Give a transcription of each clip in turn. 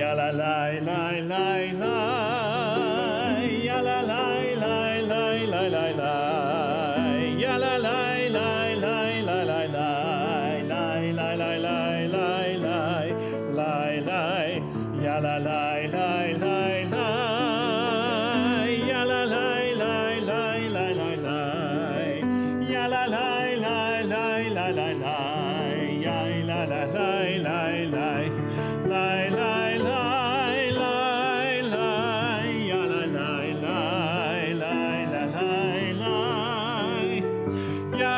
ya la la la la la, ya la la la la la la la, ya la la la la la la la, la la la la la la, ya la la la la la, ya la la la la la la la, ya la la la la la la la, ya la la la la la. Lie, lie, lie, lie, lie, ya la lie, lie, lie, lie, lie, lie, ya lie, lie, lie, lie, lie, lie, lie,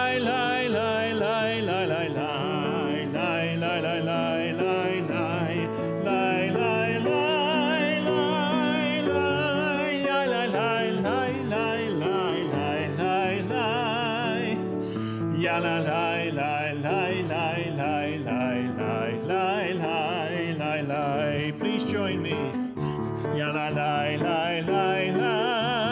lie, lie, lie, lie, lie, lie, lie, lie, lie, lie, ya lie, lie, lie, lie, lie, lie, lie, lie, ya la lie, lie, lie, lie, lie, lie, lie, lie, lie, lie. Please join me. Ya la lie, lie, lie, lie.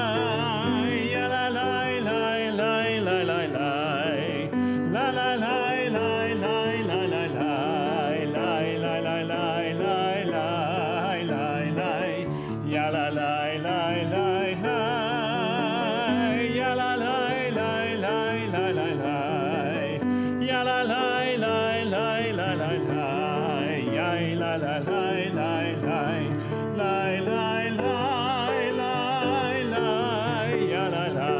Ya la lie, lie, lie, lie, lie, lie. La la lie, lie, lie, lie, lie, lie. Lie, lie, lie, lie, lie, lie, lie, lie. Ya la lie, lie, lie, lie. Ya la lie, lie, lie, lie, lie, lie. Ya la lie, lie, lie, lie, lie, lie. Ya la la lie, lie, lie, lie, lie, lie, lie, lie. Ya la lie,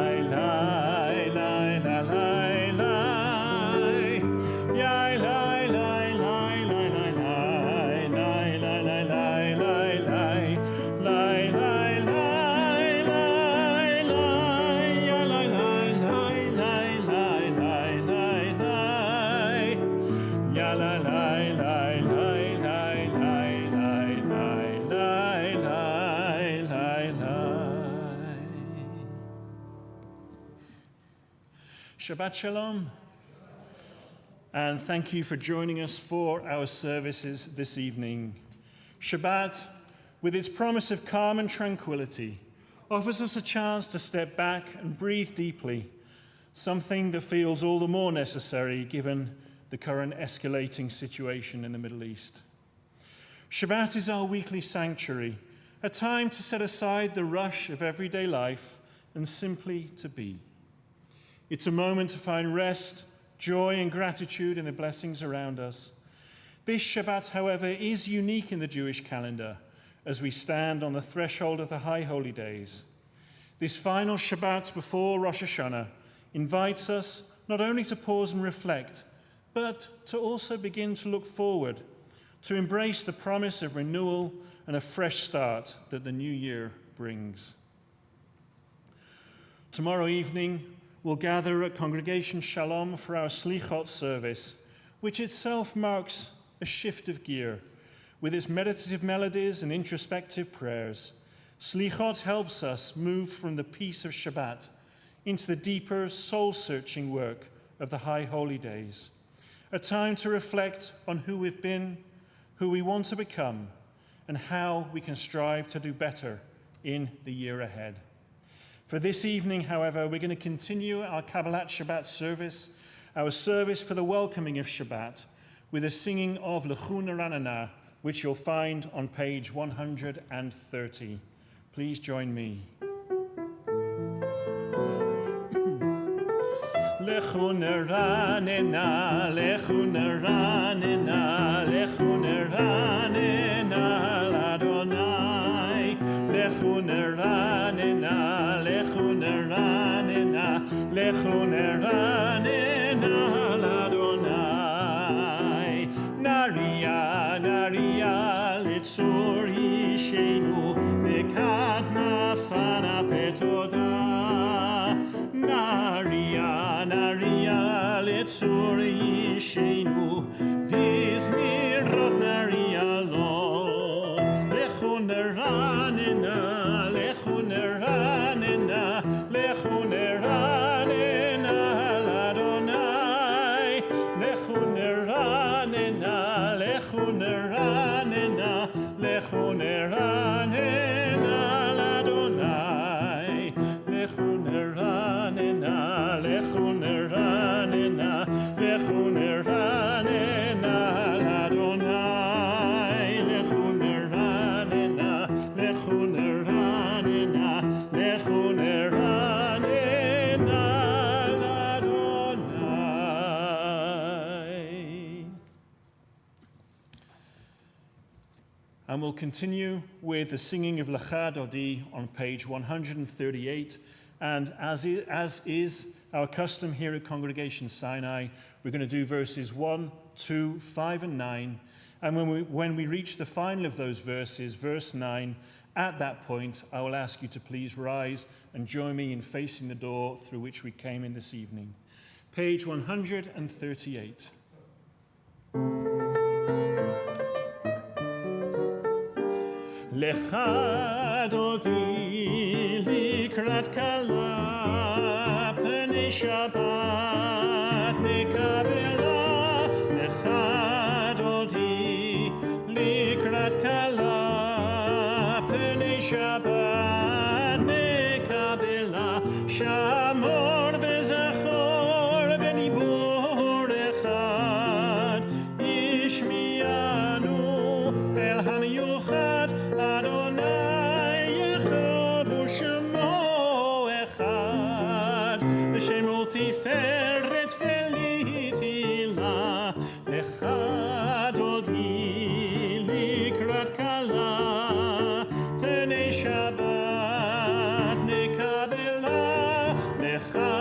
lie, lie, lie, lie, lie. Ya lie, lie, lie, lie, lie, lie, lie, lie, lie, lie, lie, lie, lie, lie, lie, lie, lie. Ya lie, lie, lie, lie, lie, lie, lie, lie. Ya la lie, lie, lie, lie, lie, lie, lie, lie, lie, lie, lie. Shabbat Shalom. And thank you for joining us for our services this evening. Shabbat, with its promise of calm and tranquility, offers us a chance to step back and breathe deeply, something that feels all the more necessary given the current escalating situation in the Middle East. Shabbat is our weekly sanctuary, a time to set aside the rush of everyday life and simply to be. It's a moment to find rest, joy, and gratitude in the blessings around us. This Shabbat, however, is unique in the Jewish calendar as we stand on the threshold of the High Holy Days. This final Shabbat before Rosh Hashanah invites us not only to pause and reflect, but to also begin to look forward, to embrace the promise of renewal and a fresh start that the new year brings. Tomorrow evening, we'll gather at Congregation Shalom for our Slichot service, which itself marks a shift of gear. With its meditative melodies and introspective prayers, Slichot helps us move from the peace of Shabbat into the deeper, soul-searching work of the High Holy Days, a time to reflect on who we've been, who we want to become, and how we can strive to do better in the year ahead. For this evening, however, we're going to continue our Kabbalat Shabbat service, our service for the welcoming of Shabbat, with a singing of L'chuna Ranana, which you'll find on page 130. Please join me. L'chuna Ranana, L'chuna Ranana, L'chuna Ranana, l'Adonai, L'chuna Ranana, L'chuna Ranana, L'chuna Ranana, l'Adonai. Naria, Naria, Litzur Yishenu, Bekat Mafana Petoda. Naria, Naria, Litzur Yishenu, Bizmirot Naria lo. L'chuna Ranana, L'chuna Ranana, L'chuna Ranana, l'Adonai. L'chuna Ranana, L'chuna Ranana, L'chuna Ranana, l'Adonai. L'chuna Ranana, L'chuna Ranana, L'chuna Ranana. And we'll continue with the singing of Lecha Dodi on page 138. And as is our custom here at Congregation Sinai, we're going to do verses 1, 2, 5, and 9. And when we reach the final of those verses, verse 9, at that point, I will ask you to please rise and join me in facing the door through which we came in this evening. Page 138. Lecha Dodi likrat kala pnei Shabbat nekabela. Lecha Dodi likrat kala pnei Shabbat nekabela. Shamor vezachor benibur echad ishmianu el hamiyuchad Adonai echad u'shemo echad v'shemo tiferet v'litila lecha dodi likrat kala pnei Shabbat nekabela lecha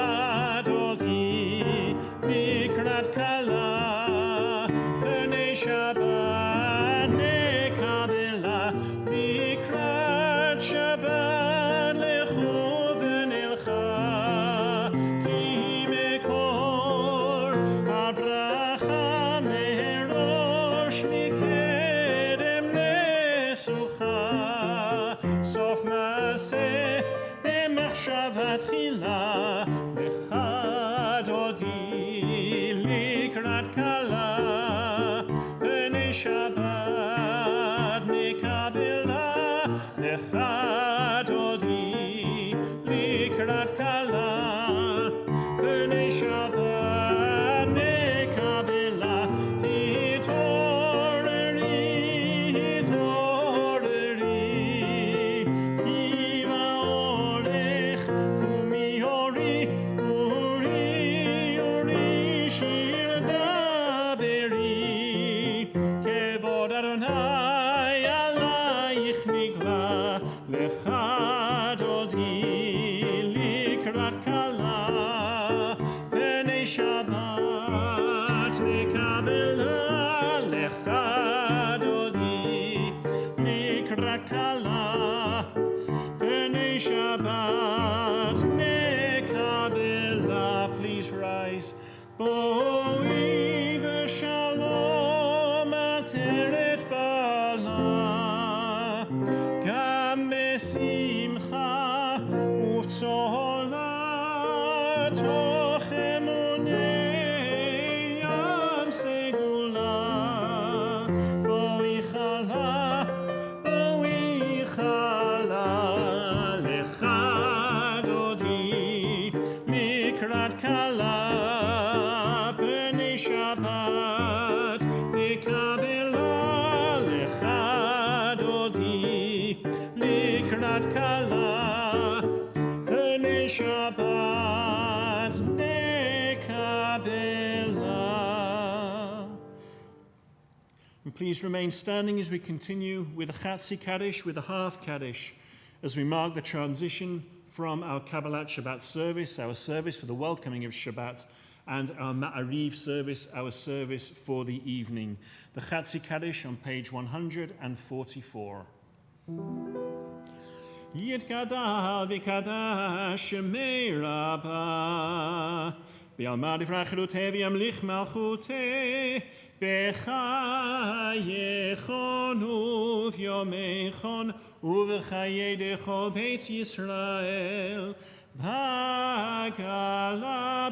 dodi likrat kala pnei Shabbat nekabela לקראת שבת לכו ונלכה כי מקור הברכה מראש מקדם נסוכה סוף מעשה במחשבה תחילה לך דודי לקראת כלה פני שבת נקבלה Lecha Dodi likrat kala pnei Shabbat nekabela. Hitoreri, hitoreri, hiva olech kumi ori, uri shir daberi. Kevod Adonai alayich nigla. Lecha Dodi likrat kala pnei Shabbat nekabela. Lecha Dodi likrat kala pnei Shabbat nekabela. Please rise. Boi v'shalom ateret bala בשמחה ובצהלה תוך אמוני ים סגולה. בואי חלה, בואי חלה לך דודי לקראת כלה פני שבת נקבלה. לך דודי לקראת כלה פני שבת נקבלה. And please remain standing as we continue with a Chatzi Kaddish, with a half Kaddish, as we mark the transition from our Kabbalat Shabbat service, our service for the welcoming of Shabbat, and our Ma'ariv service, our service for the evening. The Chatzi Kaddish on page 144. יתגדל ויקדש שמי רבה בעלמא דברי חירותי וימליך מלכותי בחייכון וביומייכון ובחיי דכל בית ישראל בגלה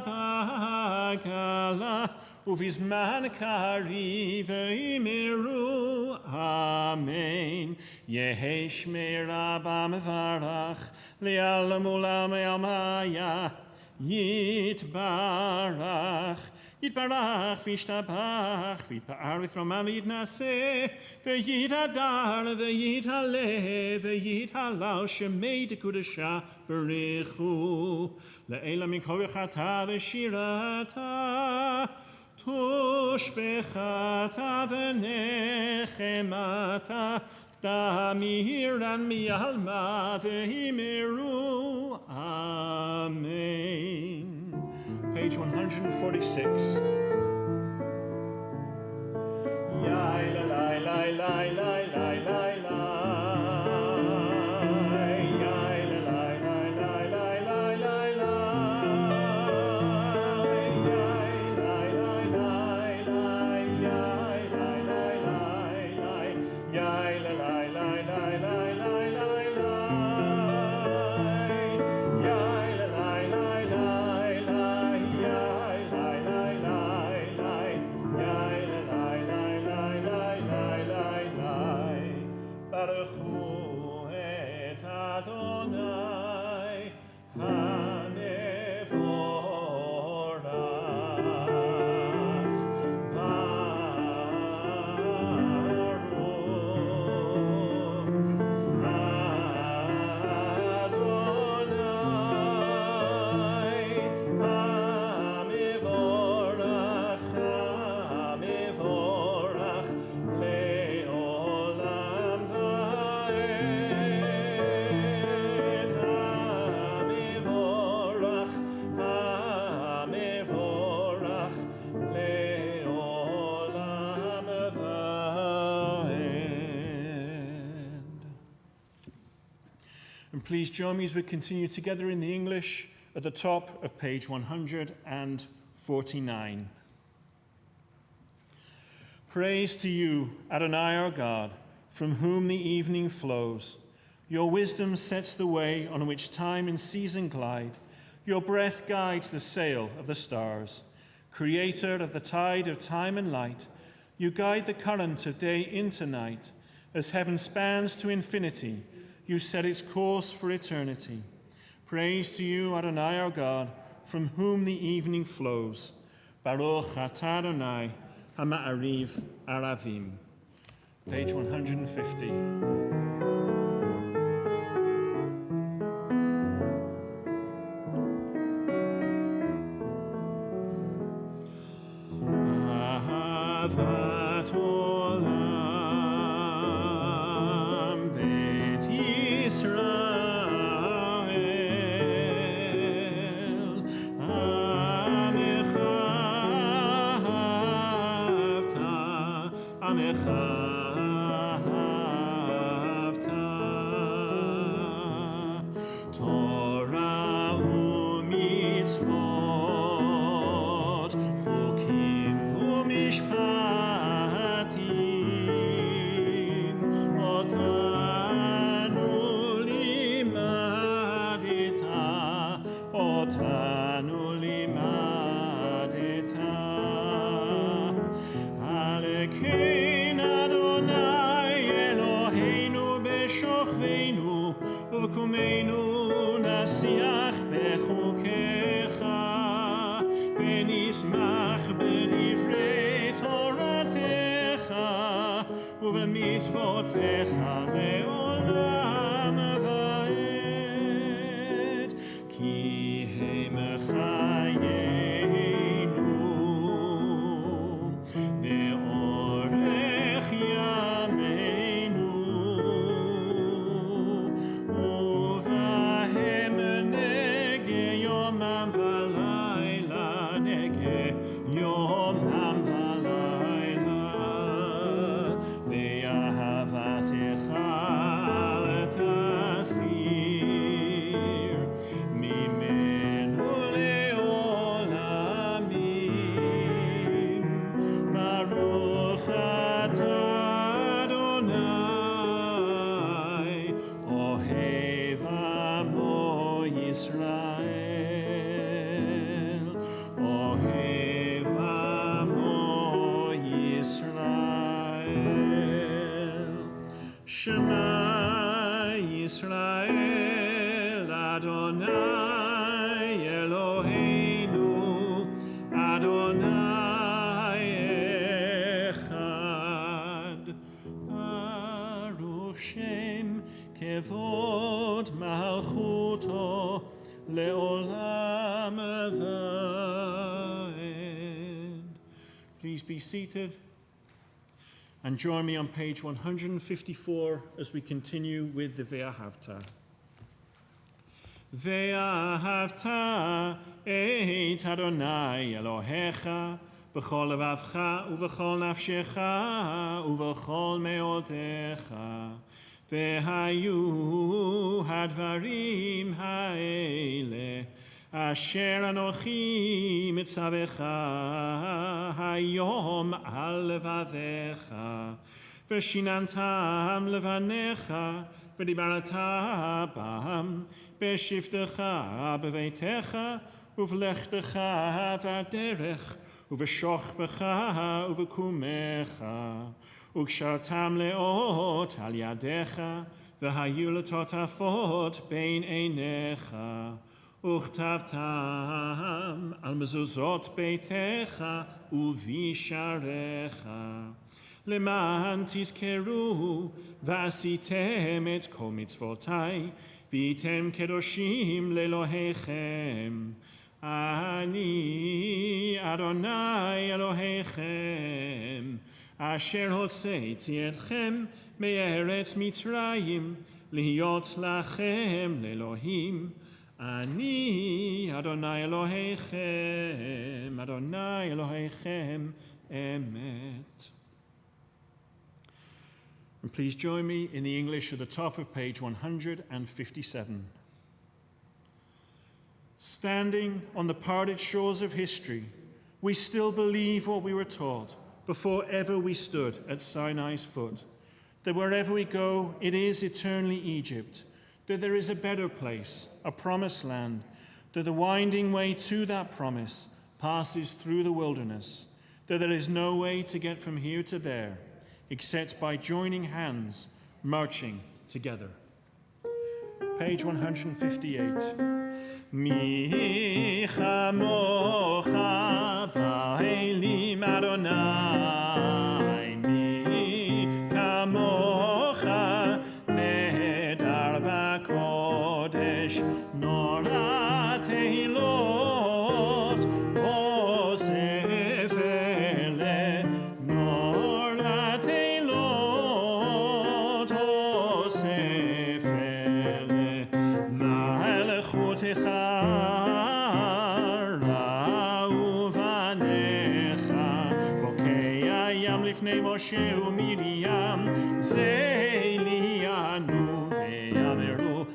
בגלה ובזמן קריב ויאמרו אמן. יהי שמי רבה מברך לעלם עולם עלמיה יתברך יתברך וישתבח ויתפאר ותרומם ויתנשא ויתהדר ויתהלל ויתהלל שמי דקודשה ברכו לעילא מכל חטא ושירתה תושבחתה ונחמתה Damir and mi'alma v'himeru. Amen. Page 146. Yai la la la la la la la la. Yai la la la la la la la la. Yai la la la la. Yai la la la la. Yai la la la la la la la la. Yai la la la la la. Yai la la la la. Yai la la la. Baruch hu et Adonai hamevorach. And please join me as we continue together in the English at the top of page 149. Praise to you, Adonai our God, from whom the evening flows. Your wisdom sets the way on which time and season glide. Your breath guides the sail of the stars. Creator of the tide of time and light, you guide the current of day into night. As heaven spans to infinity, you set its course for eternity. Praise to you, Adonai our God, from whom the evening flows. Baruch atah Adonai hama'ariv aravim. Page 150. Ahavat olam bet Yisrael, amecha ahavta, amecha ahavta. Torah u'mitzvot, chukim u'mishpatim, otanu limadeta. Alekein Adonai Eloheinu b'shochveinu, u'b'kumeinu nasiach b'chukecha, v'nismach b'divrei toratecha, u'b'mitzvotecha le'olam va'ed, ki hem chayenu, ve'orech yameinu, uvahem nege yomam v'layla, nege yomam v'layla, ve'ahavatecha tasir, mimenu le'olamim. Baruch atah Adonai, ohev amo Yisrael, ohev amo Yisrael. Shema Yisrael, Adonai Eloheinu, Adonai echad. Baruch Shem kevod malchuto le'olam va'ed. Please be seated. And join me on page 154 as we continue with the Ve'ahavta. Ve'ahavta et Adonai Elohecha b'chol levavcha u'v'chol nafshecha u'v'chol me'odecha ve'hayu hadvarim ha'ele asher anochi mitzavecha hayom al levavecha v'shinantam levanecha v'dibarata bam b'shivtecha b'veitecha uv'lechtecha v'aderech uv'shochbecha uv'kumecha ukshartam leot al yadecha v'hayu letotafot bein einecha וכתבתם על מזוזות ביתך ובשעריך למען תזכרו ועשיתם את כל מצוותיי והייתם קדושים לאלוהיכם אני אדוני אלוהיכם אשר הוצאתי אתכם מארץ מצרים להיות לכם לאלוהים Ani Adonai Elohechem, Adonai Elohechem, Emet. And please join me in the English at the top of page 157. Standing on the parted shores of history, we still believe what we were taught before ever we stood at Sinai's foot, that wherever we go, it is eternally Egypt, that there is a better place, a promised land, that the winding way to that promise passes through the wilderness, that there is no way to get from here to there except by joining hands, marching together. Page 158. Mi chamocha ba'elim Adonai, mi kamocha Kodesh Nora Teilot Osefele Nora Teilot Osefele Malchutecha Rauvanecha Bokei Ayam Lifnei Moshe uMiriam Zelianu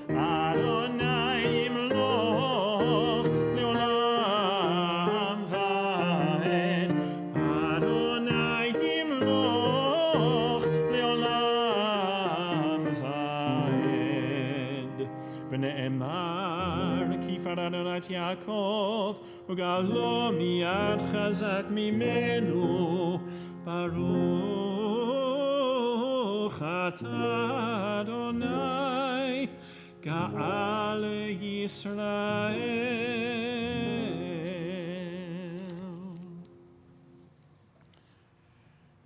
Adonai Imloch Leolam Vaed Adonai Imloch Leolam Vaed V'ne'emar Kifar Adonai Yaakov Ugalo miyad chazak mimenu Baruch atah Adonai Ga'al Yisrael.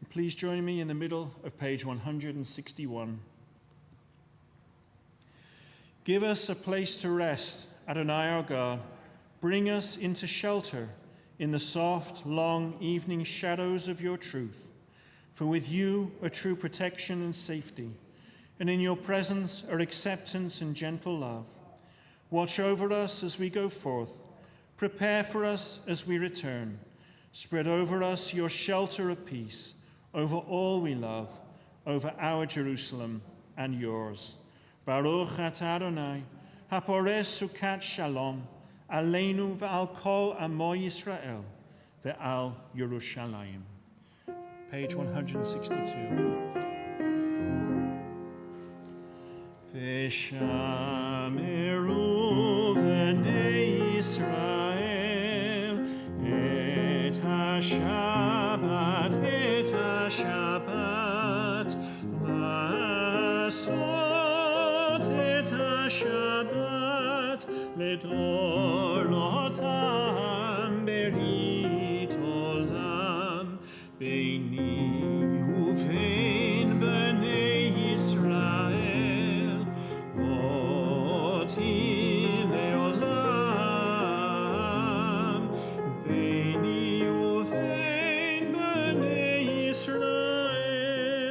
Please join me in the middle of page 161. Give us a place to rest, Adonai our God. Bring us into shelter in the soft, long evening shadows of your truth. For with you are true protection and safety, and in your presence are acceptance and gentle love. Watch over us as we go forth. Prepare for us as we return. Spread over us your shelter of peace, over all we love, over our Jerusalem and yours. Baruch atah Adonai, hapores sukat shalom, aleinu ve'al kol amo Yisrael, ve'al Yerushalayim. Page 162. V'shameru b'nei Yisrael et ha-Shabbat la'asot et ha-Shabbat לדורותם ברית עולם ביני ובין בני ישראל אותי לעולם ביני ובין בני ישראל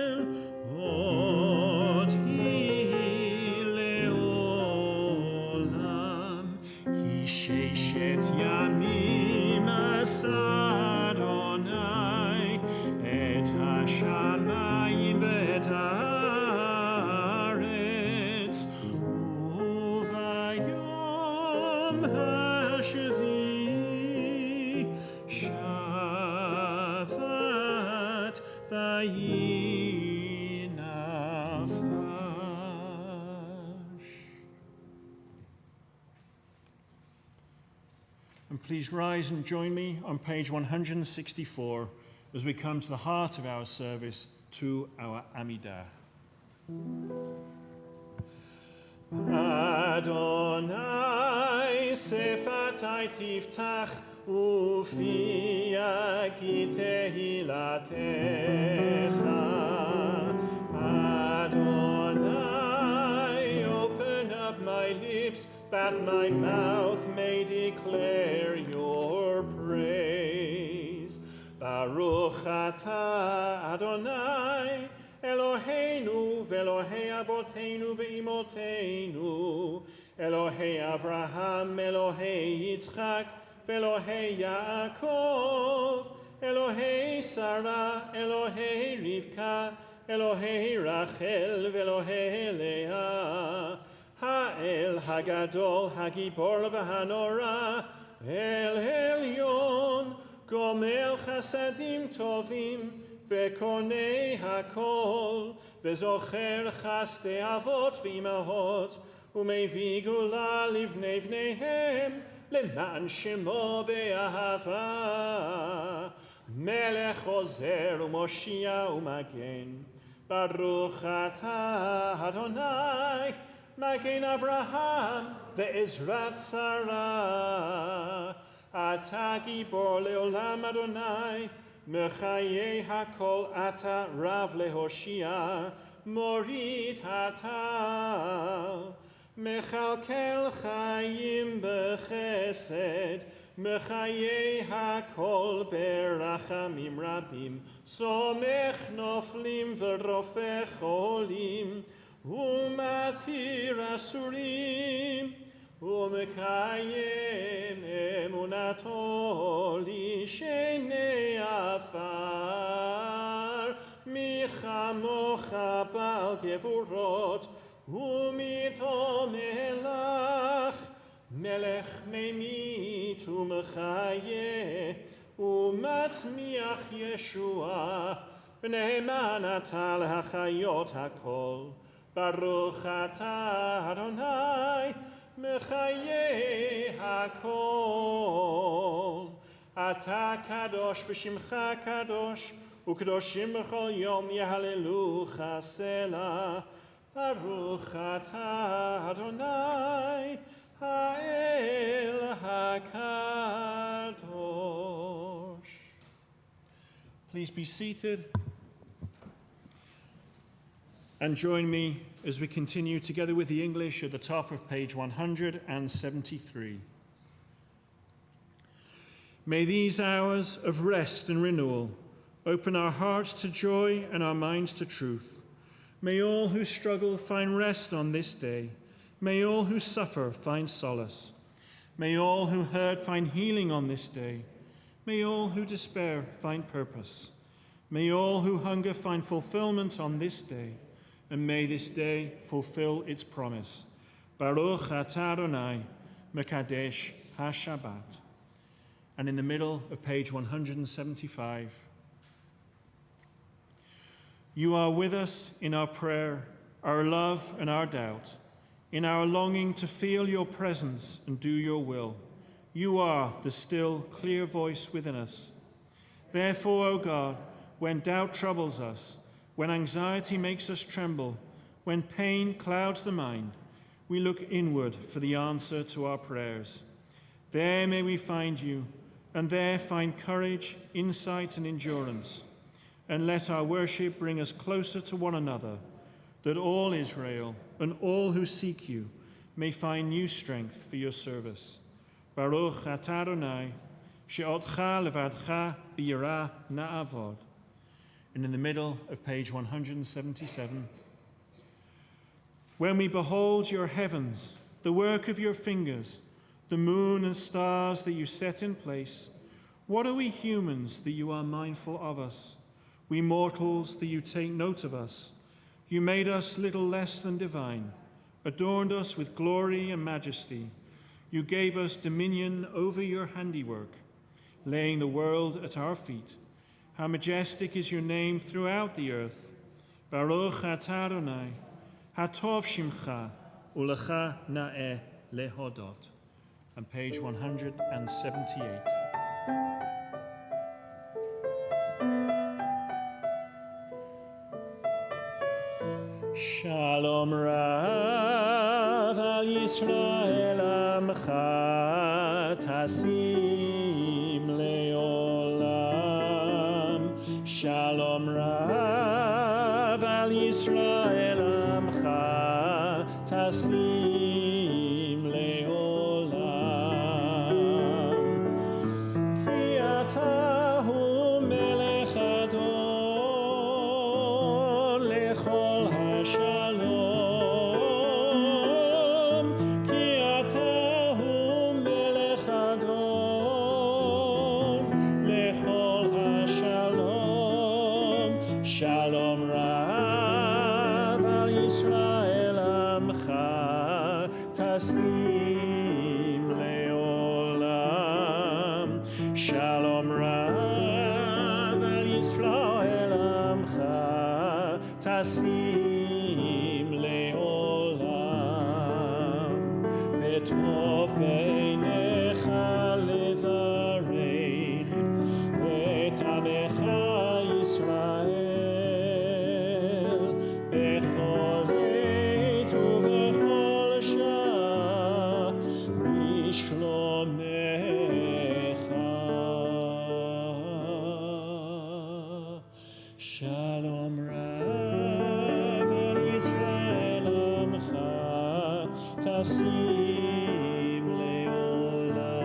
And please rise and join me on page 164 as we come to the heart of our service, to our Amidah. Adonai sefatai tiftach ufi ki tehilatecha. Adonai, open up my lips that my mouth may declare your praise. Baruch atah Adonai Eloheinu ve'Elohei avoteinu ve'imotenu, Elohei Avraham, Elohei Yitzchak, ve'Elohei Yaakov, Elohei Sarah, Elohei Rivka, Elohei Rachel, ve'Elohei Leah, Ha'el Hagadol, Hagibor v'Hanora, El Elyon, Gomel Chasadim Tovim, וקונה הכל, וזוכר חסדי אבות ואימהות, ומביא גאולה לבני בניהם, למען שמו באהבה. מלך עוזר ומושיע ומגן, ברוך אתה אדוני, מגן אברהם ועזרת שרה. אתה גיבור לעולם אדוני, מחיי הכל אתה רב להושיע, מוריד הטל, מכלכל חיים בחסד, מחיי הכל ברחמים רבים, סומך נופלים ורופא חולים, ומתיר אסורים, ומקיים אמונתו לשני עפר, מי כמוך בעל גבורות, ומיתו מלך, מלך ממית ומחיה, ומצמיח ישועה, ונאמן אתה להחיות הכל. ברוך אתה אדוני, מחיי הכל. אתה קדוש ושמך קדוש, וקדושים בכל יום יהללוך סלה. ברוך אתה אדוני, האל הקדוש. Please be seated and join me as we continue together with the English at the top of page 173. May these hours of rest and renewal open our hearts to joy and our minds to truth. May all who struggle find rest on this day. May all who suffer find solace. May all who hurt find healing on this day. May all who despair find purpose. May all who hunger find fulfillment on this day. And may this day fulfill its promise. Baruch atah Adonai, Mekadesh HaShabbat. And in the middle of page 175, you are with us in our prayer, our love and our doubt, in our longing to feel your presence and do your will. You are the still, clear voice within us. Therefore, O God, when doubt troubles us, when anxiety makes us tremble, when pain clouds the mind, we look inward for the answer to our prayers. There may we find you, and there find courage, insight, and endurance. And let our worship bring us closer to one another, that all Israel and all who seek you may find new strength for your service. Baruch atah Adonai, she'otcha levadcha b'yirah na'avod. And in the middle of page 177, when we behold your heavens, the work of your fingers, the moon and stars that you set in place, what are we humans that you are mindful of us? We mortals that you take note of us. You made us little less than divine, adorned us with glory and majesty. You gave us dominion over your handiwork, laying the world at our feet. How majestic is your name throughout the earth. Baruch atah Adonai, hatov shimcha, ulecha na'eh lehodot. On page 178. Shalom Rav al Yisrael amcha tasim leolam. Shalom Rav al Yisrael amcha tasim leolam. Ki ata hu melech adon lechol Shalom, ki atahu melech adon lechol hashalom. Shalom rav al Yisrael amcha tasim leolam. Shalom rav al Yisrael amcha tasim leolam. V'tov beinecha levarech et amecha Yisrael bechol עת ובכל שעה בשלומך. Shalom Rav al Yisrael amcha tasim leolam.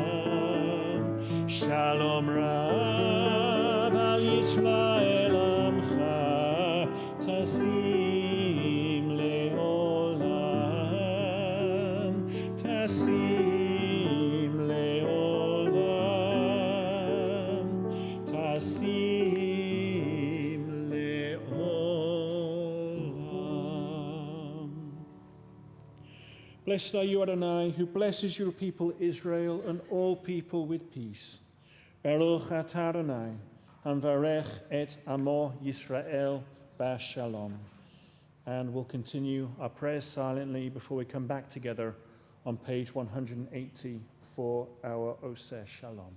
Shalom Rav al Yisrael amcha tasim leolam. Tasim leolam. Tasim leolam. Blessed are you, Adonai, who blesses your people Israel and all people with peace. Baruch atah Adonai, hanvarech et amo Yisrael b'shalom. And we'll continue our prayers silently before we come back together on page 180 for our Oseh Shalom.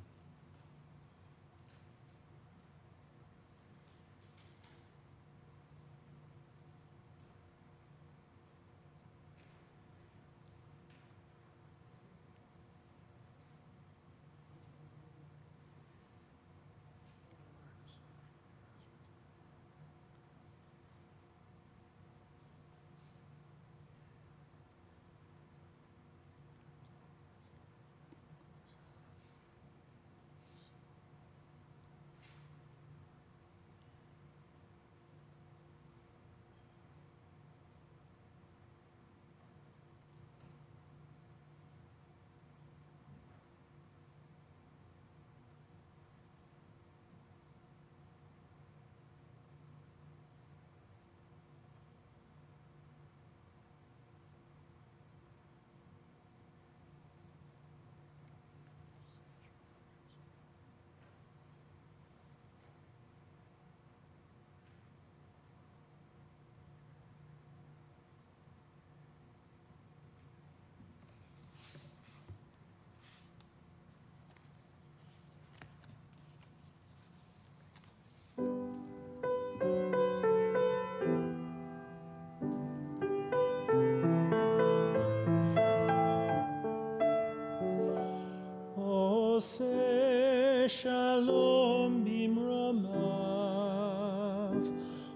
Oseh Shalom bimromav,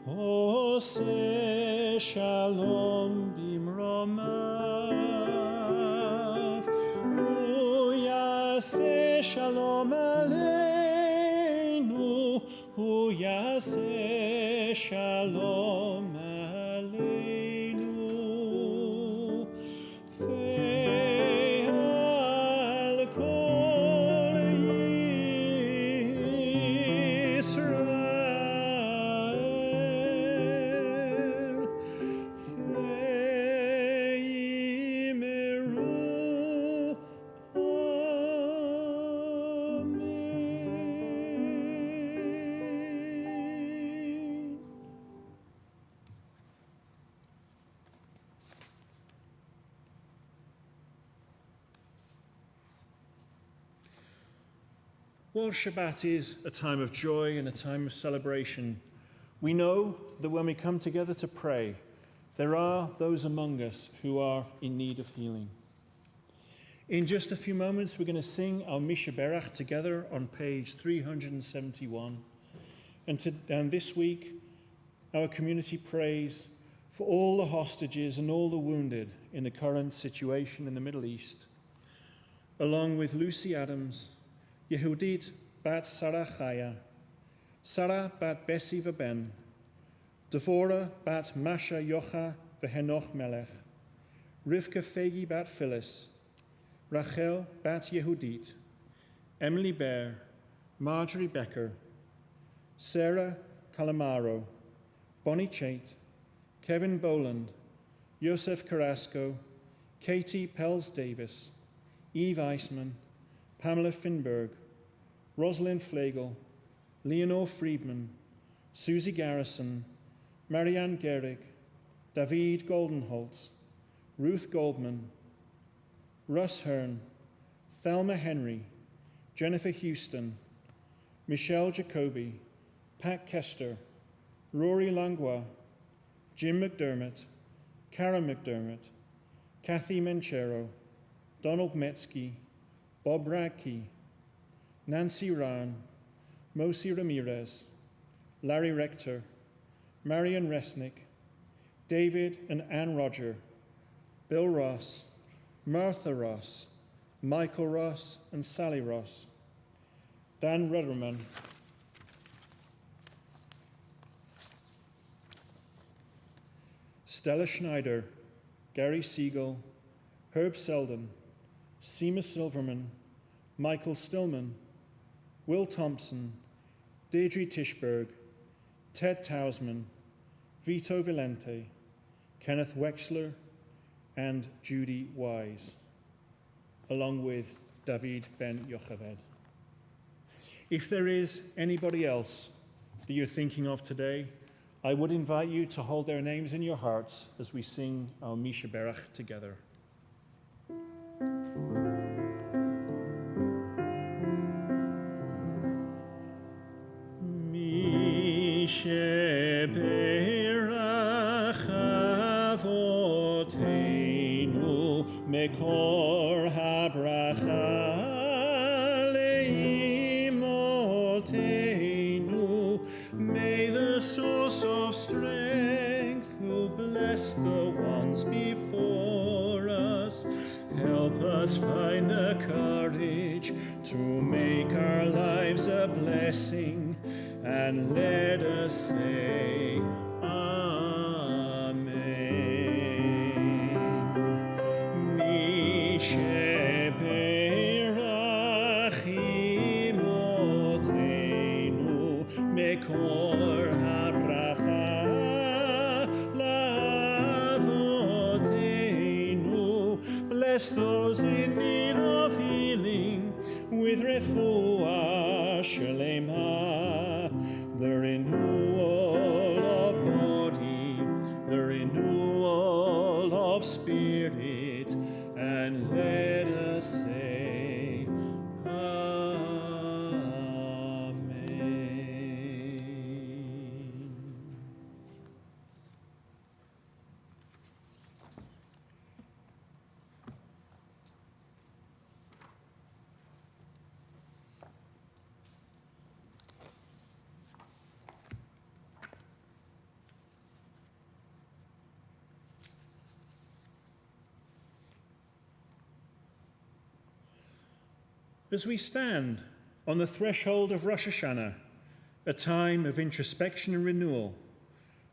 Oseh Shalom bimromav, Uyaseh Shalom aleinu, Uyaseh Shalom aleinu, Ve'al kol Yisrael, Ve'imeru Amen. While Shabbat is a time of joy and a time of celebration, we know that when we come together to pray, there are those among us who are in need of healing. In just a few moments, we're going to sing our Mishaberach together on page 371. And this week, our community prays for all the hostages and all the wounded in the current situation in the Middle East, along with Lucy Adams, Yehudit bat Sarah Chaya, Sarah bat Bessie Veben, Devorah bat Masha Yocha v'Henoch Melech, Rivka Fegi bat Phyllis, Rachel bat Yehudit, Emily Bear, Marjorie Becker, Sarah Calamaro, Bonnie Chait, Kevin Boland, Joseph Carrasco, Katie Pels-Davis, Eve Eisman, Pamela Finberg, Rosalind Flegel, Leonore Friedman, Susie Garrison, Marianne Gehrig, David Goldenholtz, Ruth Goldman, Russ Hearn, Thelma Henry, Jennifer Houston, Michelle Jacoby, Pat Kester, Rory Langlois, Jim McDermott, Karen McDermott, Kathy Menchero, Donald Metzke, Bob Radke, Nancy Ryan, Mosi Ramirez, Larry Rector, Marion Resnick, David and Ann Roger, Bill Ross, Martha Ross, Michael Ross and Sally Ross, Dan Rudderman, Stella Schneider, Gary Siegel, Herb Selden, Seema Silverman, Michael Stillman, Will Thompson, Deirdre Tischberg, Ted Tausman, Vito Valente, Kenneth Wexler, and Judy Wise, along with David Ben Yocheved. If there is anybody else that you're thinking of today, I would invite you to hold their names in your hearts as we sing our Mishaberach together. Mishaberach avoteinu mekor habracha leimotenu. May the source of strength who bless the ones before us help us find the courage to make our lives a blessing, and let us say Amen. Mishaberach imotenu mekor habracha lavotenu. Bless those in need of healing with refuah shelema, the renewal of body, the renewal of spirit, and let us say Amen. As we stand on the threshold of Rosh Hashanah, a time of introspection and renewal,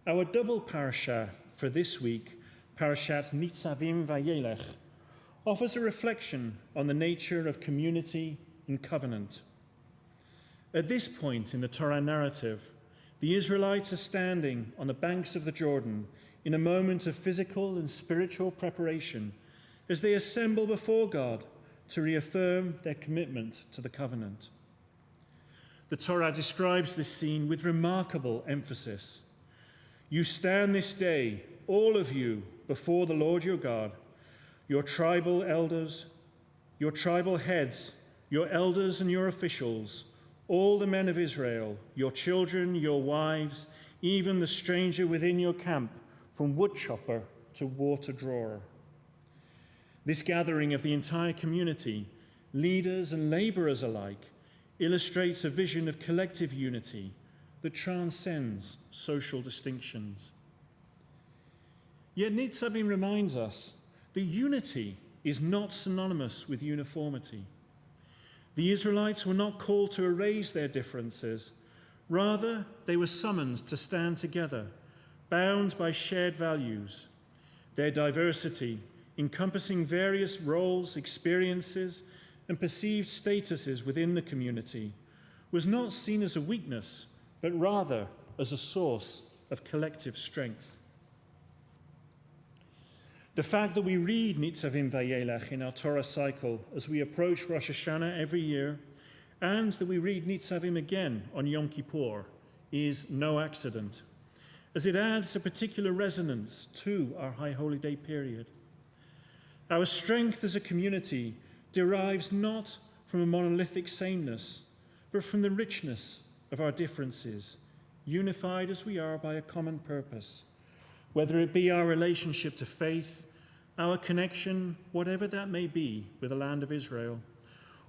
our double parashah for this week, Parashat Nitzavim Vayelech, offers a reflection on the nature of community and covenant. At this point in the Torah narrative, the Israelites are standing on the banks of the Jordan in a moment of physical and spiritual preparation as they assemble before God to reaffirm their commitment to the covenant. The Torah describes this scene with remarkable emphasis. You stand this day, all of you, before the Lord your God, your tribal elders, your tribal heads, your elders and your officials, all the men of Israel, your children, your wives, even the stranger within your camp, from woodchopper to water drawer. This gathering of the entire community, leaders and laborers alike, illustrates a vision of collective unity that transcends social distinctions. Yet Nitzavim reminds us that unity is not synonymous with uniformity. The Israelites were not called to erase their differences. Rather, they were summoned to stand together, bound by shared values. Their diversity, encompassing various roles, experiences, and perceived statuses within the community, was not seen as a weakness, but rather as a source of collective strength. The fact that we read Nitzavim Vayelech in our Torah cycle as we approach Rosh Hashanah every year, and that we read Nitzavim again on Yom Kippur, is no accident, as it adds a particular resonance to our High Holy Day period. Our strength as a community derives not from a monolithic sameness, but from the richness of our differences, unified as we are by a common purpose, whether it be our relationship to faith, our connection, whatever that may be, with the land of Israel,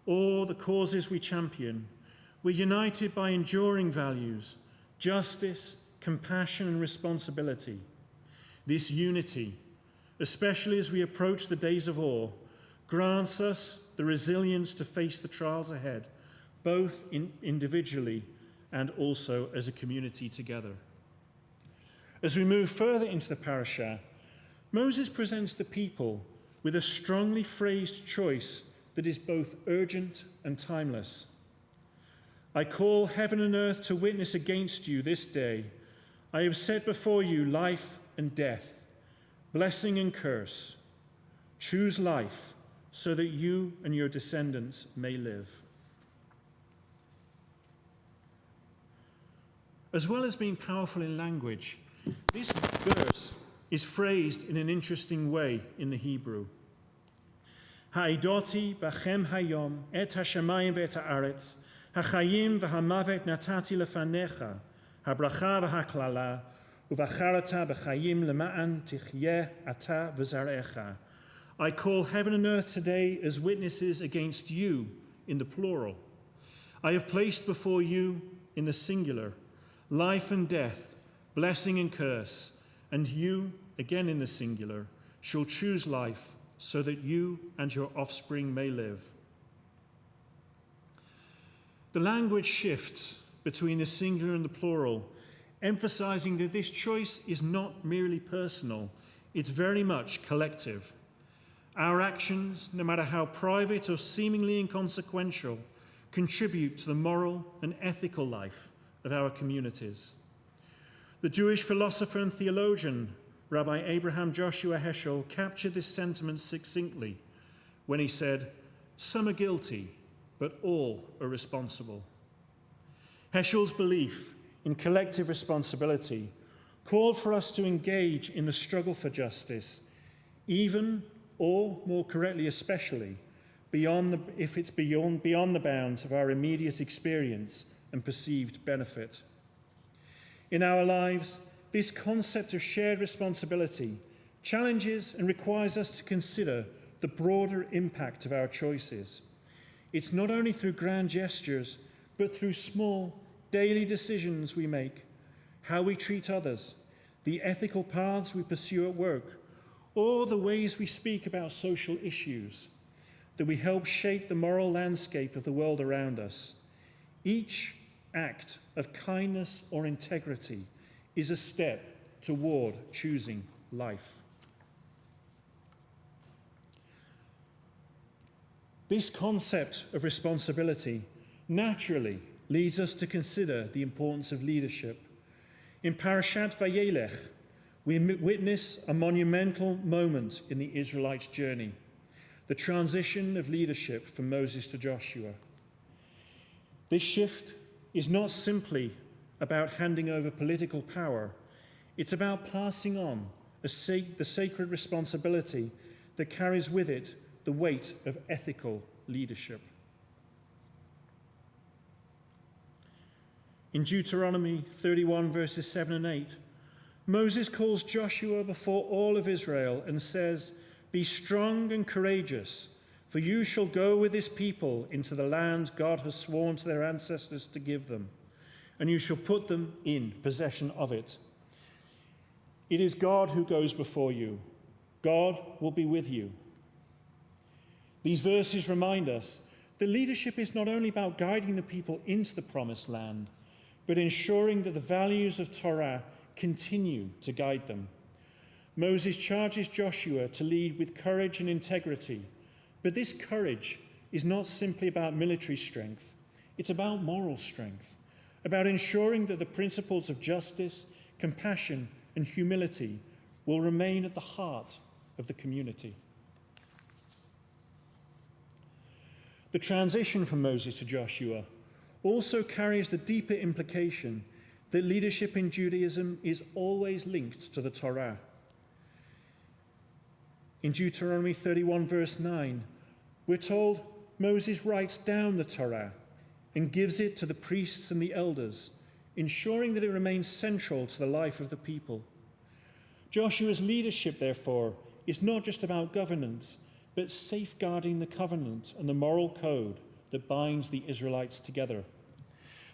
or the causes we champion. We're united by enduring values, justice, compassion, and responsibility. This unity, especially as we approach the days of awe, grants us the resilience to face the trials ahead, both individually and also as a community together. As we move further into the parashah, Moses presents the people with a strongly phrased choice that is both urgent and timeless. I call heaven and earth to witness against you this day. I have set before you life and death, blessing and curse. Choose life so that you and your descendants may live. As well as being powerful in language, this verse is phrased in an interesting way in the Hebrew. Ha'idoti b'chem hayom et hashamayim ve'et ha'aretz, ha'chayim v'hamavet natati lefanecha, ha'bracha v'ha'klala, uv'acharata b'chayim lema'an tichyeh ata v'zarecha. I call heaven and earth today as witnesses against you in the plural. I have placed before you in the singular life and death, blessing and curse, and you, again in the singular, shall choose life so that you and your offspring may live. The language shifts between the singular and the plural, emphasizing that this choice is not merely personal, it's very much collective. Our actions, no matter how private or seemingly inconsequential, contribute to the moral and ethical life of our communities. The Jewish philosopher and theologian, Rabbi Abraham Joshua Heschel, captured this sentiment succinctly when he said, "Some are guilty, but all are responsible." Heschel's belief in collective responsibility called for us to engage in the struggle for justice, even, or more correctly especially, beyond the bounds of our immediate experience and perceived benefit. In our lives, this concept of shared responsibility challenges and requires us to consider the broader impact of our choices. It's not only through grand gestures, but through small, daily decisions we make, how we treat others, the ethical paths we pursue at work, or the ways we speak about social issues, that we help shape the moral landscape of the world around us. Each act of kindness or integrity is a step toward choosing life. This concept of responsibility naturally leads us to consider the importance of leadership. In Parashat Vayelech, we witness a monumental moment in the Israelites' journey, the transition of leadership from Moses to Joshua. This shift is not simply about handing over political power. It's about passing on the sacred responsibility that carries with it the weight of ethical leadership. In Deuteronomy 31, verses 7 and 8, Moses calls Joshua before all of Israel and says, "Be strong and courageous, for you shall go with this people into the land God has sworn to their ancestors to give them, and you shall put them in possession of it." It is God who goes before you. God will be with you. These verses remind us that leadership is not only about guiding the people into the promised land, but ensuring that the values of Torah continue to guide them. Moses charges Joshua to lead with courage and integrity, but this courage is not simply about military strength. It's about moral strength, about ensuring that the principles of justice, compassion, and humility will remain at the heart of the community. The transition from Moses to Joshua also carries the deeper implication that leadership in Judaism is always linked to the Torah. In Deuteronomy 31, verse 9, we're told Moses writes down the Torah and gives it to the priests and the elders, ensuring that it remains central to the life of the people. Joshua's leadership, therefore, is not just about governance, but safeguarding the covenant and the moral code that binds the Israelites together.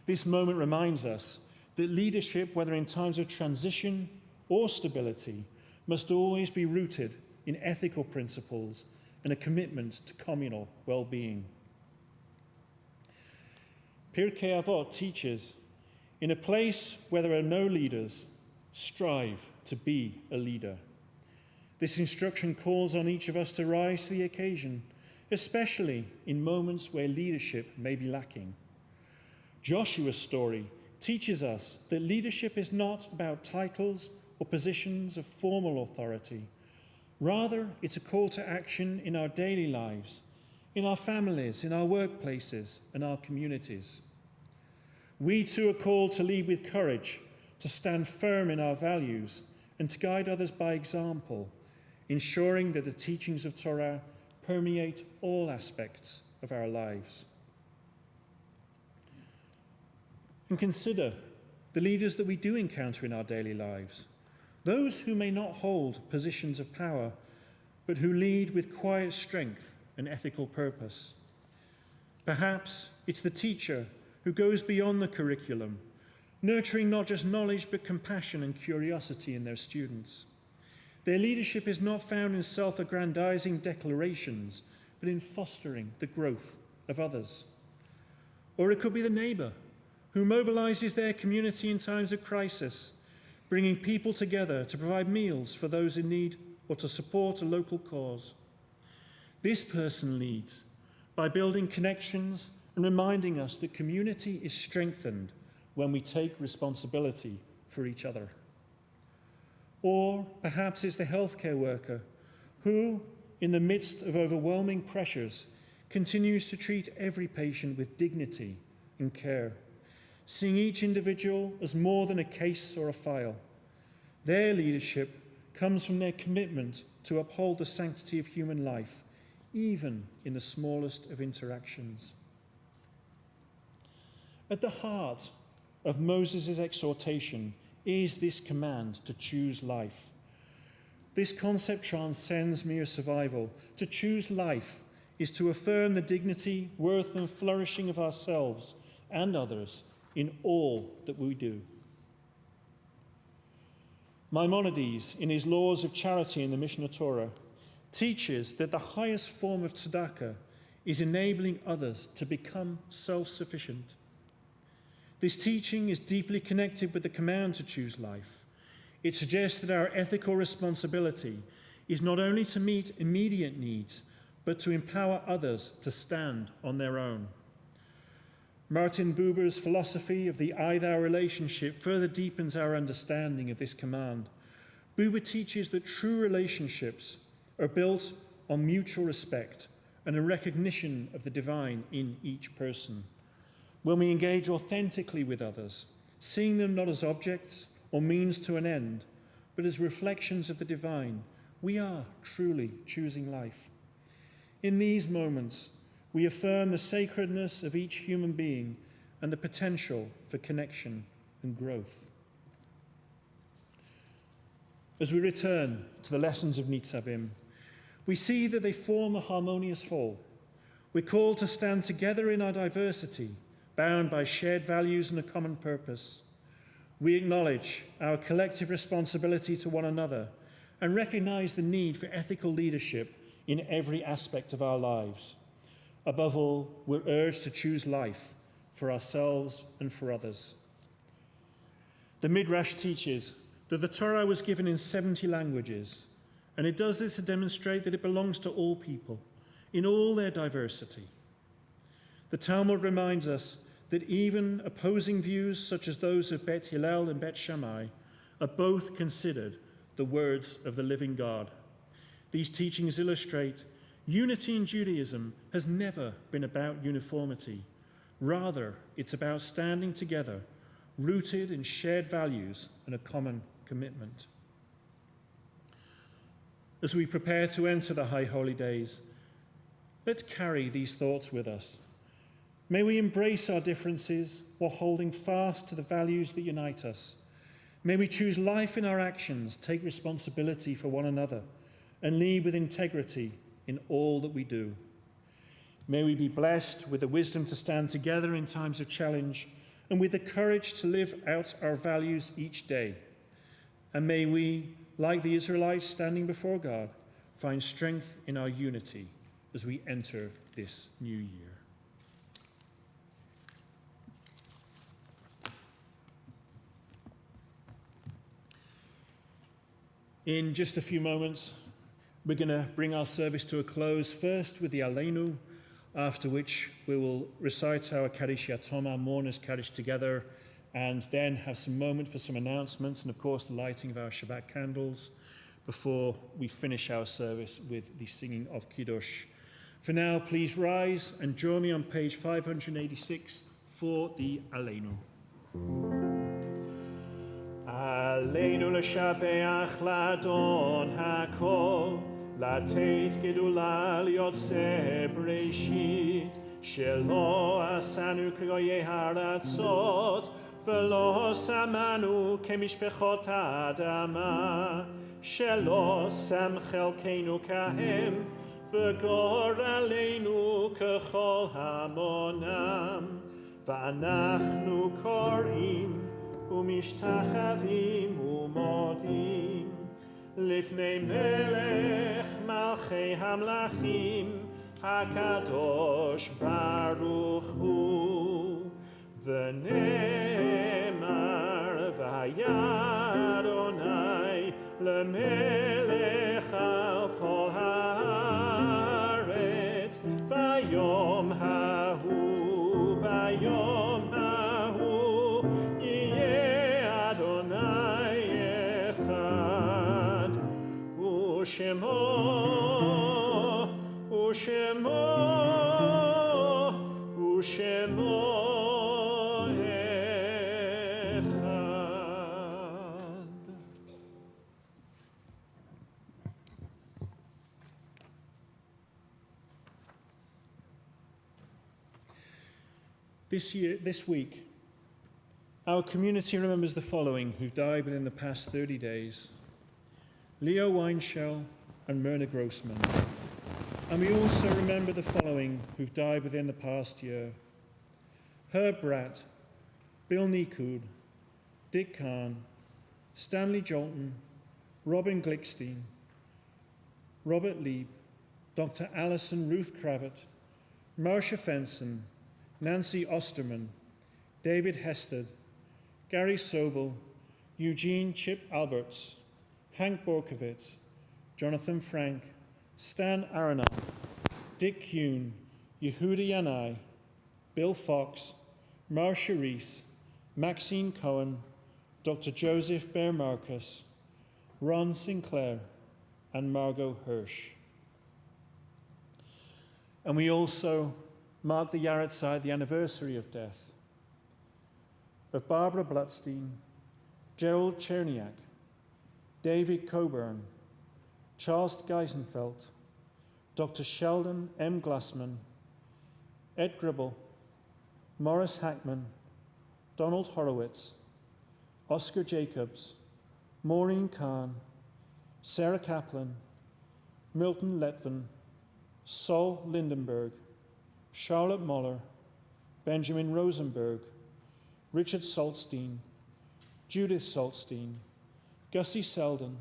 This moment reminds us that leadership, whether in times of transition or stability, must always be rooted in ethical principles and a commitment to communal well-being. Pirkei Avot teaches, in a place where there are no leaders, strive to be a leader. This instruction calls on each of us to rise to the occasion, especially in moments where leadership may be lacking. Joshua's story teaches us that leadership is not about titles or positions of formal authority. Rather, it's a call to action in our daily lives, in our families, in our workplaces, and our communities. We too are called to lead with courage, to stand firm in our values, and to guide others by example, ensuring that the teachings of Torah permeate all aspects of our lives. And consider the leaders that we do encounter in our daily lives, those who may not hold positions of power, but who lead with quiet strength and ethical purpose. Perhaps it's the teacher who goes beyond the curriculum, nurturing not just knowledge but compassion and curiosity in their students. Their leadership is not found in self-aggrandizing declarations, but in fostering the growth of others. Or it could be the neighbor who mobilizes their community in times of crisis, bringing people together to provide meals for those in need or to support a local cause. This person leads by building connections and reminding us that community is strengthened when we take responsibility for each other. Or perhaps it's the healthcare worker who, in the midst of overwhelming pressures, continues to treat every patient with dignity and care, seeing each individual as more than a case or a file. Their leadership comes from their commitment to uphold the sanctity of human life, even in the smallest of interactions. At the heart of Moses' exhortation is this command to choose life. This concept transcends mere survival. To choose life is to affirm the dignity, worth, and flourishing of ourselves and others in all that we do. Maimonides, in his Laws of Charity in the Mishneh Torah, teaches that the highest form of tzedakah is enabling others to become self-sufficient. This teaching is deeply connected with the command to choose life. It suggests that our ethical responsibility is not only to meet immediate needs, but to empower others to stand on their own. Martin Buber's philosophy of the I-thou relationship further deepens our understanding of this command. Buber teaches that true relationships are built on mutual respect and a recognition of the divine in each person. When we engage authentically with others, seeing them not as objects or means to an end, but as reflections of the divine, we are truly choosing life. In these moments, we affirm the sacredness of each human being and the potential for connection and growth. As we return to the lessons of Nitzavim, we see that they form a harmonious whole. We're called to stand together in our diversity, bound by shared values and a common purpose. We acknowledge our collective responsibility to one another and recognize the need for ethical leadership in every aspect of our lives. Above all, we're urged to choose life for ourselves and for others. The Midrash teaches that the Torah was given in 70 languages, and it does this to demonstrate that it belongs to all people, in all their diversity. The Talmud reminds us that even opposing views such as those of Bet Hillel and Bet Shammai are both considered the words of the living God. These teachings illustrate unity in Judaism has never been about uniformity. Rather, it's about standing together, rooted in shared values and a common commitment. As we prepare to enter the High Holy Days, let's carry these thoughts with us. May we embrace our differences while holding fast to the values that unite us. May we choose life in our actions, take responsibility for one another, and lead with integrity in all that we do. May we be blessed with the wisdom to stand together in times of challenge and with the courage to live out our values each day. And may we, like the Israelites standing before God, find strength in our unity as we enter this new year. In just a few moments, we're going to bring our service to a close, first with the Aleinu, after which we will recite our Kaddish Yatom, our mourners' Kaddish together, and then have some moment for some announcements and, of course, the lighting of our Shabbat candles before we finish our service with the singing of Kiddush. For now, please rise and join me on page 586 for the Aleinu. Aleinu l'shabeach l'Adon hakol, לתת גדולה ליוצא בראשית, שלא עשנו כגויי הארצות, ולא שמנו כמשפחות האדמה, שלא שם חלקנו כהם, וגורלנו ככל המונם, ואנחנו קוראים ומשתחווים ומודים. לפני מלך מלכי המלכים הקדוש ברוך הוא, ונאמר והיה אדוני למלך על כל הארץ ביום ההוא, ביום ההוא יהיה אדוני אחד, ושמו אחד. This week, our community remembers the following who've died within the past 30 days. Leo Weinschel and Myrna Grossman. And we also remember the following who've died within the past year. Herb Bratt, Bill Nikud, Dick Kahn, Stanley Jolton, Robin Glickstein, Robert Lieb, Dr. Alison Ruth Kravitz, Marcia Fenson, Nancy Osterman, David Hested, Gary Sobel, Eugene Chip Alberts, Hank Borkovitz, Jonathan Frank, Stan Aronoff, Dick Kuhn, Yehuda Yanai, Bill Fox, Marcia Reese, Maxine Cohen, Dr. Joseph Bear Marcus, Ron Sinclair, and Margot Hirsch. And we also mark the Yahrzeit, the anniversary of death, of Barbara Blutstein, Gerald Cherniak, David Coburn, Charles Geisenfeld, Dr. Sheldon M. Glassman, Ed Gribble, Morris Hackman, Donald Horowitz, Oscar Jacobs, Maureen Kahn, Sarah Kaplan, Milton Letvin, Saul Lindenberg, Charlotte Muller, Benjamin Rosenberg, Richard Saltstein, Judith Saltstein, Gussie Selden,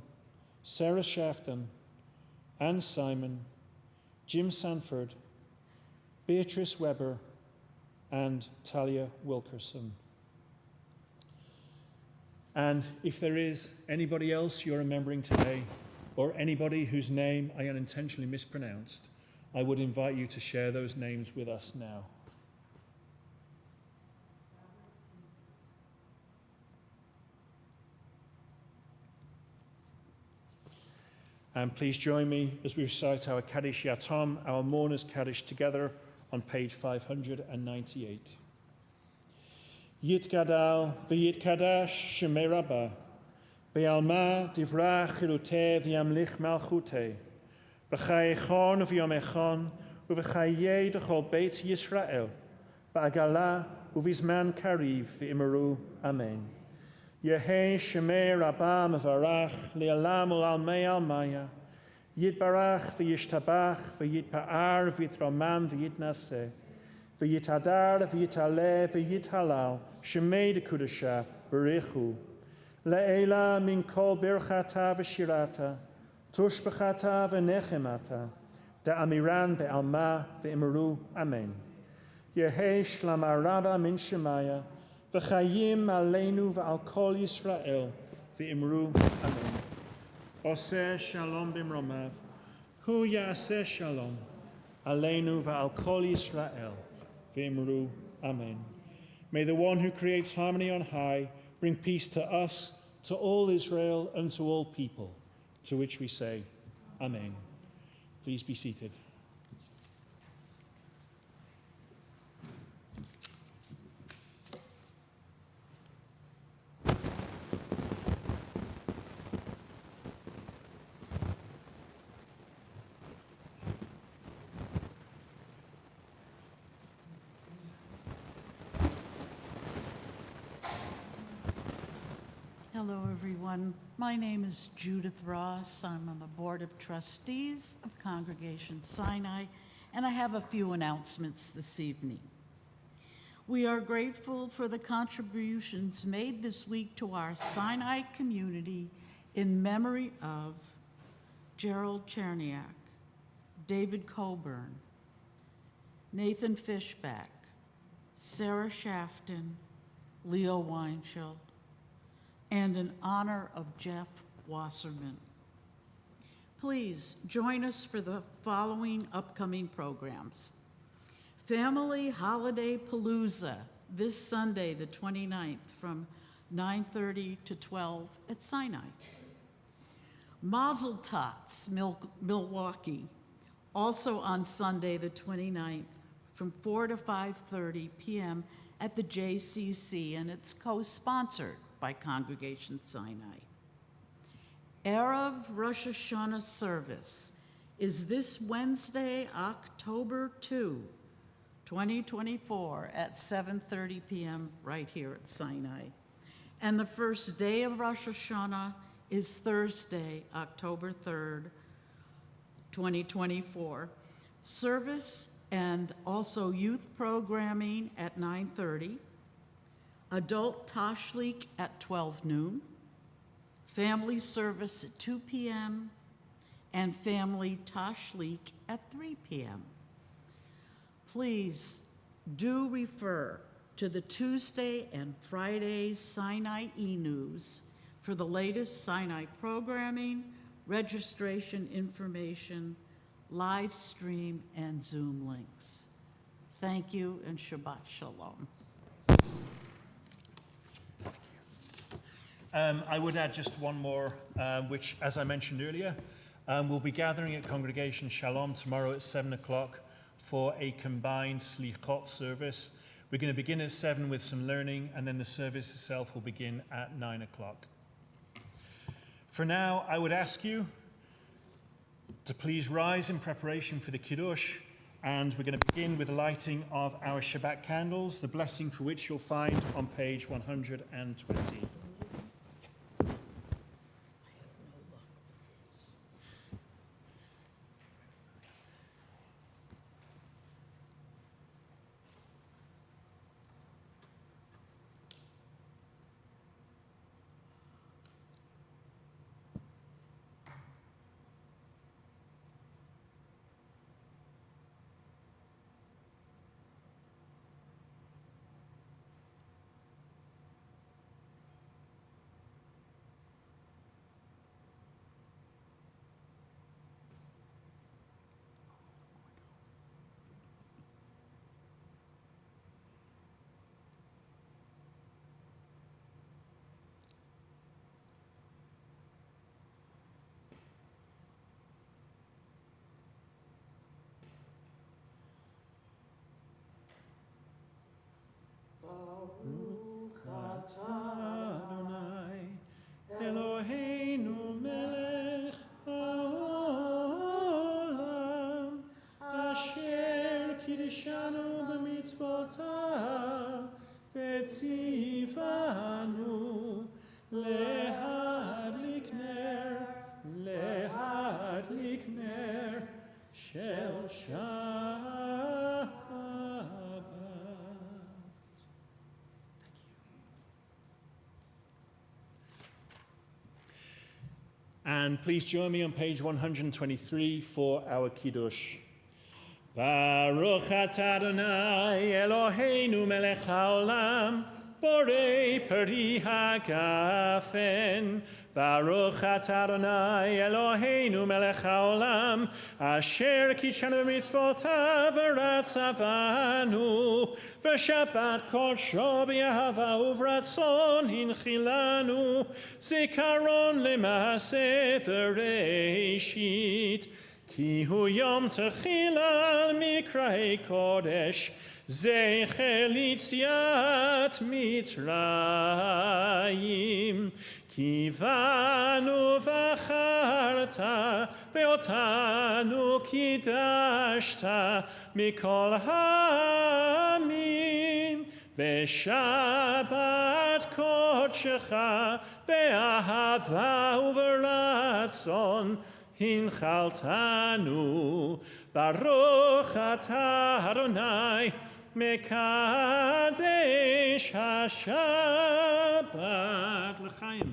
Sarah Shafton, Anne Simon, Jim Sanford, Beatrice Weber, and Talia Wilkerson. And if there is anybody else you're remembering today, or anybody whose name I unintentionally mispronounced, I would invite you to share those names with us now. And please join me as we recite our Kaddish Yatom, our Mourners Kaddish, together on page 598. Yitgadal v'yitkadash shemei Rabbah, be'alma divrach chiluteh v'yamlich malchuteh, b'chai echon v'yom echon, u'v'chayei d'chol beit Yisrael, ba'agala u'vizman kariv v'imeru. Amen. Yehei shemei Rabbah mevarach le'alam u'almei almaya, yitbarach v'yishtabach v'yitpa'ar v'yitroman v'yitnaseh, v'yitadar v'yitaleh v'yithalal shemei dekudasha berichu, le'ela min kol birchata v'shirata, tushbechata v'nechemata, da'amiran be'alma v'imeru. Amen. Yehei shlama Rabbah min shemaya, v'chayim aleinu v'al kol Yisrael v'imru. Amen. Oseh shalom b'mromav, hu ya'aseh shalom aleinu v'al kol Yisrael v'imru. Amen. May the one who creates harmony on high bring peace to us, to all Israel, and to all people, to which we say, Amen. Please be seated. Hello, everyone. My name is Judith Ross. I'm on the Board of Trustees of Congregation Sinai, and I have a few announcements this evening. We are grateful for the contributions made this week to our Sinai community in memory of Gerald Cherniak, David Coburn, Nathan Fishback, Sarah Shafton, Leo Weinschel, and in honor of Jeff Wasserman. Please join us for the following upcoming programs. Family Holiday Palooza this Sunday, the 29th, from 9:30 to 12 at Sinai. Mazel Tots, Milwaukee, also on Sunday, the 29th, from 4 to 5:30 p.m. at the JCC, and it's co-sponsored by Congregation Sinai. Erev Rosh Hashanah service is this Wednesday, October 2, 2024 at 7:30 p.m. right here at Sinai. And the first day of Rosh Hashanah is Thursday, October 3rd, 2024. Service and also youth programming at 9:30. Adult Tashlik at 12 noon, family service at 2 p.m., and family Tashlik at 3 p.m. Please do refer to the Tuesday and Friday Sinai e-news for the latest Sinai programming, registration information, live stream, and Zoom links. Thank you, and Shabbat Shalom. I would add just one more, which, as I mentioned earlier, we'll be gathering at Congregation Shalom tomorrow at 7 o'clock for a combined Slichot service. We're going to begin at 7 with some learning, and then the service itself will begin at 9 o'clock. For now, I would ask you to please rise in preparation for the Kiddush And we're going to begin with the lighting of our Shabbat candles, the blessing for which you'll find on page 120. Baruch atah Adonai Eloheinu melech haolam asher kiddushanu b'mitzvotav v'tzivanu lehadlik ner shel Shabbat. And please join me on page 123 for our Kiddush. Baruch atah Adonai Eloheinu melech haolam borei peri hagafen. Baruch atah Adonai Eloheinu melech haolam asher kiddushanu b'mitzvotav v'ratzavanu v'shabbat kodsho b'yahava uvratzon hinchilanu zikaron lema'aseh v'reishit ki hu yom techila mikra'ei kodesh zecher litziat Mitzrayim Kivanu v'acharta ve'otanu kidashta mikol ha'amim ve'shabbat kodshecha be'ahava u'v'ratzon hinchaltanu Baruch atah Adonai mekadesh ha'shabbat l'chaim.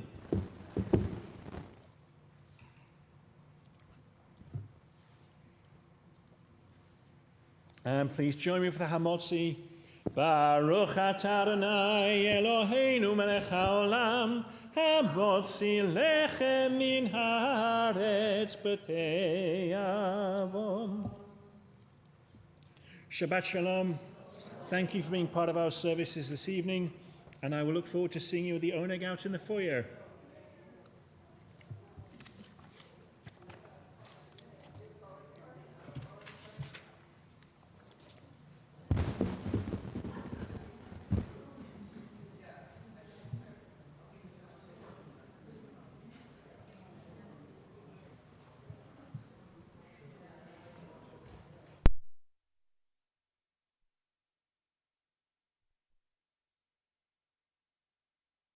And please join me for the Hamotzi. Baruch atah Adonai Eloheinu melech haolam hamotzi lechem min haaretz b'tei avon. Shabbat Shalom. Thank you for being part of our services this evening, and I will look forward to seeing you at the Oneg out in the foyer.